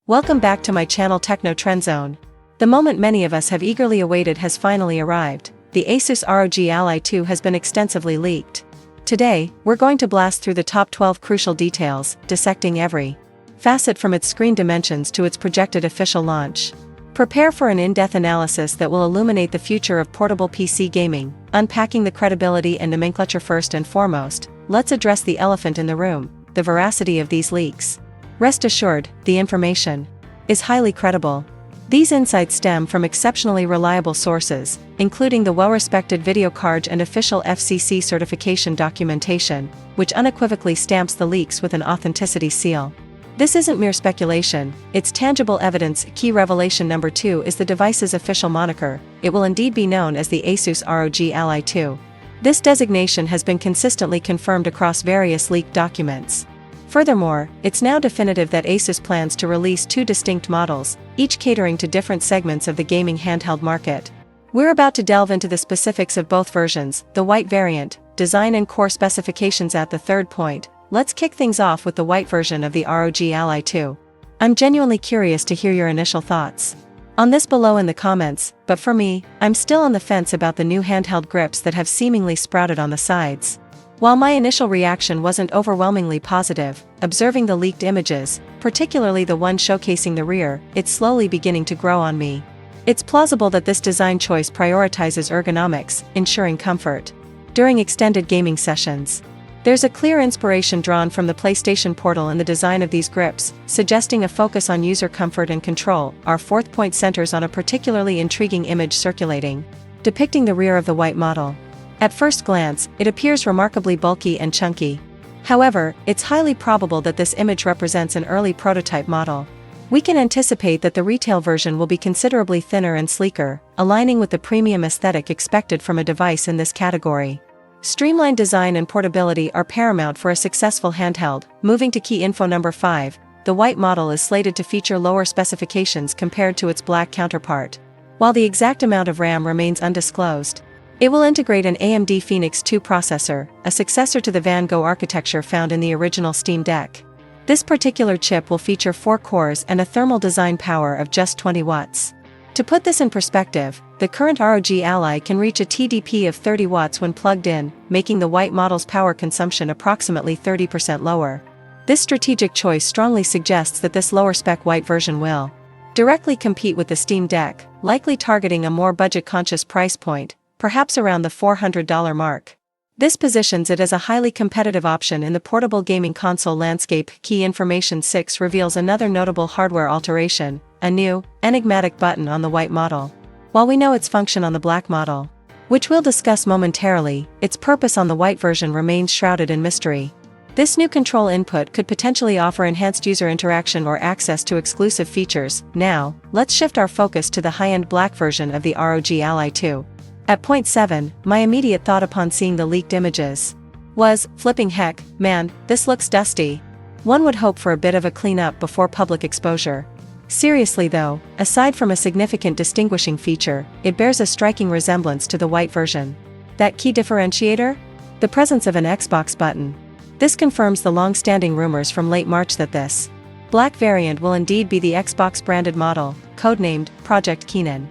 Welcome back to my channel Techno Trend Zone. The moment many of us have eagerly awaited has finally arrived. The Asus ROG Ally 2 has been extensively leaked. Today, we're going to blast through the top 12 crucial details, dissecting every facet from its screen dimensions to its projected official launch. Prepare for an in-depth analysis that will illuminate the future of portable PC gaming, unpacking the credibility and nomenclature. First and foremost, let's address the elephant in the room, the veracity of these leaks. Rest assured, the information is highly credible. These insights stem from exceptionally reliable sources, including the well-respected video card and official FCC certification documentation, which unequivocally stamps the leaks with an authenticity seal. This isn't mere speculation, it's tangible evidence. Key revelation number 2 is the device's official moniker. It will indeed be known as the Asus ROG Ally 2. This designation has been consistently confirmed across various leaked documents. Furthermore, it's now definitive that Asus plans to release 2 distinct models, each catering to different segments of the gaming handheld market. We're about to delve into the specifics of both versions, the white variant, design and core specifications. At the third point, let's kick things off with the white version of the ROG Ally 2. I'm genuinely curious to hear your initial thoughts on this below in the comments, but for me, I'm still on the fence about the new handheld grips that have seemingly sprouted on the sides. While my initial reaction wasn't overwhelmingly positive, observing the leaked images, particularly the one showcasing the rear, it's slowly beginning to grow on me. It's plausible that this design choice prioritizes ergonomics, ensuring comfort during extended gaming sessions. There's a clear inspiration drawn from the PlayStation Portal in the design of these grips, suggesting a focus on user comfort and control. Our fourth point centers on a particularly intriguing image circulating, depicting the rear of the white model. At first glance, it appears remarkably bulky and chunky. However, it's highly probable that this image represents an early prototype model. We can anticipate that the retail version will be considerably thinner and sleeker, aligning with the premium aesthetic expected from a device in this category. Streamlined design and portability are paramount for a successful handheld. Moving to key info number 5, the white model is slated to feature lower specifications compared to its black counterpart. While the exact amount of RAM remains undisclosed, it will integrate an AMD Phoenix 2 processor, a successor to the Van Gogh architecture found in the original Steam Deck. This particular chip will feature 4 cores and a thermal design power of just 20 watts. To put this in perspective, the current ROG Ally can reach a TDP of 30 watts when plugged in, making the white model's power consumption approximately 30% lower. This strategic choice strongly suggests that this lower-spec white version will directly compete with the Steam Deck, likely targeting a more budget-conscious price point, perhaps around the $400 mark. This positions it as a highly competitive option in the portable gaming console landscape. Key information 6 reveals another notable hardware alteration, a new, enigmatic button on the white model. While we know its function on the black model, which we'll discuss momentarily, its purpose on the white version remains shrouded in mystery. This new control input could potentially offer enhanced user interaction or access to exclusive features. Now, let's shift our focus to the high-end black version of the ROG Ally 2. At point 7, my immediate thought upon seeing the leaked images was, flipping heck, man, this looks dusty. One would hope for a bit of a cleanup before public exposure. Seriously though, aside from a significant distinguishing feature, it bears a striking resemblance to the white version. That key differentiator? The presence of an Xbox button. This confirms the long-standing rumors from late March that this black variant will indeed be the Xbox-branded model, codenamed Project Keenan.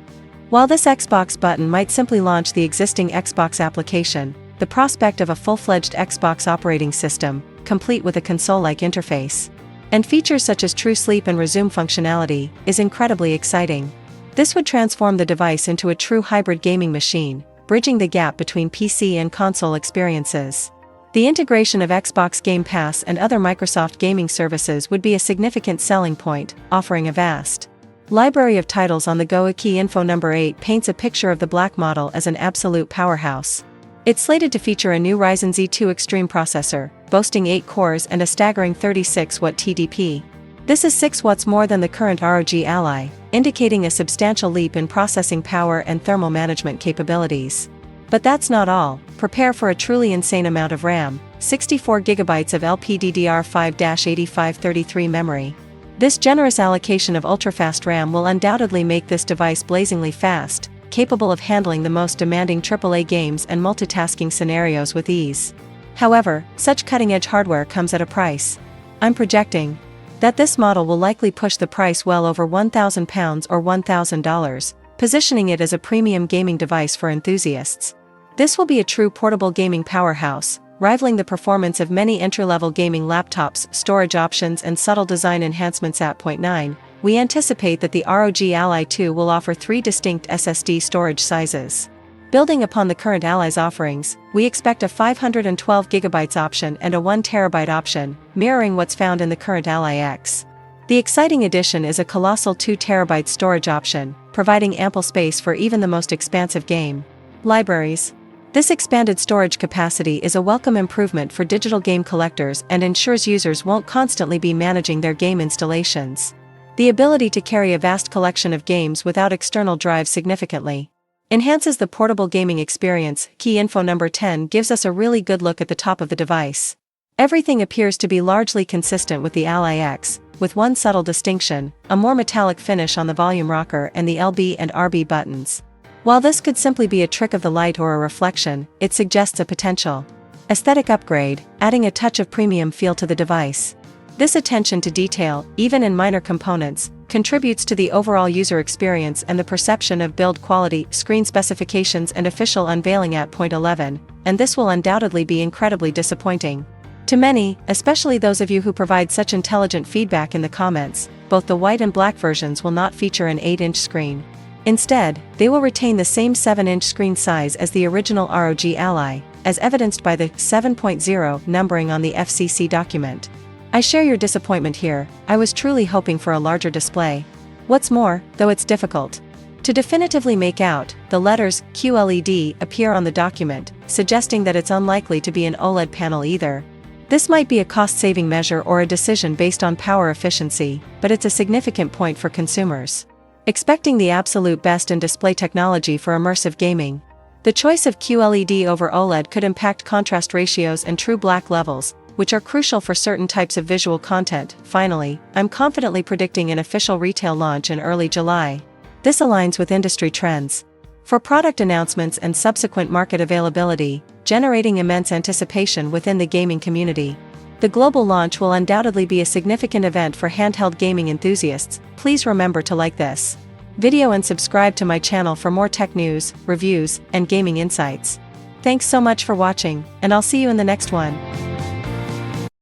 While this Xbox button might simply launch the existing Xbox application, the prospect of a full-fledged Xbox operating system, complete with a console-like interface, and features such as True Sleep and Resume functionality, is incredibly exciting. This would transform the device into a true hybrid gaming machine, bridging the gap between PC and console experiences. The integration of Xbox Game Pass and other Microsoft gaming services would be a significant selling point, offering a vast library of titles on the go. Key info number 8 paints a picture of the black model as an absolute powerhouse. It's slated to feature a new Ryzen Z2 Extreme processor, boasting 8 cores and a staggering 36-watt TDP. This is 6 watts more than the current ROG Ally, indicating a substantial leap in processing power and thermal management capabilities. But that's not all. Prepare for a truly insane amount of RAM, 64 GB of LPDDR5-8533 memory. This generous allocation of ultra-fast RAM will undoubtedly make this device blazingly fast, capable of handling the most demanding AAA games and multitasking scenarios with ease. However, such cutting-edge hardware comes at a price. I'm projecting that this model will likely push the price well over £1,000 or $1,000, positioning it as a premium gaming device for enthusiasts. This will be a true portable gaming powerhouse, rivaling the performance of many entry-level gaming laptops. Storage options and subtle design enhancements. At point 9, we anticipate that the ROG Ally 2 will offer 3 distinct SSD storage sizes. Building upon the current Ally's offerings, we expect a 512GB option and a 1TB option, mirroring what's found in the current Ally X. The exciting addition is a colossal 2TB storage option, providing ample space for even the most expansive game libraries. This expanded storage capacity is a welcome improvement for digital game collectors and ensures users won't constantly be managing their game installations. The ability to carry a vast collection of games without external drives significantly enhances the portable gaming experience. Key info number 10 gives us a really good look at the top of the device. Everything appears to be largely consistent with the Ally X, with one subtle distinction: a more metallic finish on the volume rocker and the LB and RB buttons. While this could simply be a trick of the light or a reflection, it suggests a potential aesthetic upgrade, adding a touch of premium feel to the device. This attention to detail, even in minor components, contributes to the overall user experience and the perception of build quality. Screen specifications and official unveiling. At point 11, and this will undoubtedly be incredibly disappointing to many, especially those of you who provide such intelligent feedback in the comments. Both the white and black versions will not feature an 8-inch screen. Instead, they will retain the same 7-inch screen size as the original ROG Ally, as evidenced by the 7.0 numbering on the FCC document. I share your disappointment here. I was truly hoping for a larger display. What's more, though it's difficult to definitively make out, the letters QLED appear on the document, suggesting that it's unlikely to be an OLED panel either. This might be a cost-saving measure or a decision based on power efficiency, but it's a significant point for consumers expecting the absolute best in display technology for immersive gaming. The choice of QLED over OLED could impact contrast ratios and true black levels, which are crucial for certain types of visual content. Finally, I'm confidently predicting an official retail launch in early July. This aligns with industry trends for product announcements and subsequent market availability, generating immense anticipation within the gaming community. The global launch will undoubtedly be a significant event for handheld gaming enthusiasts. Please remember to like this video and subscribe to my channel for more tech news, reviews, and gaming insights. Thanks so much for watching, and I'll see you in the next one.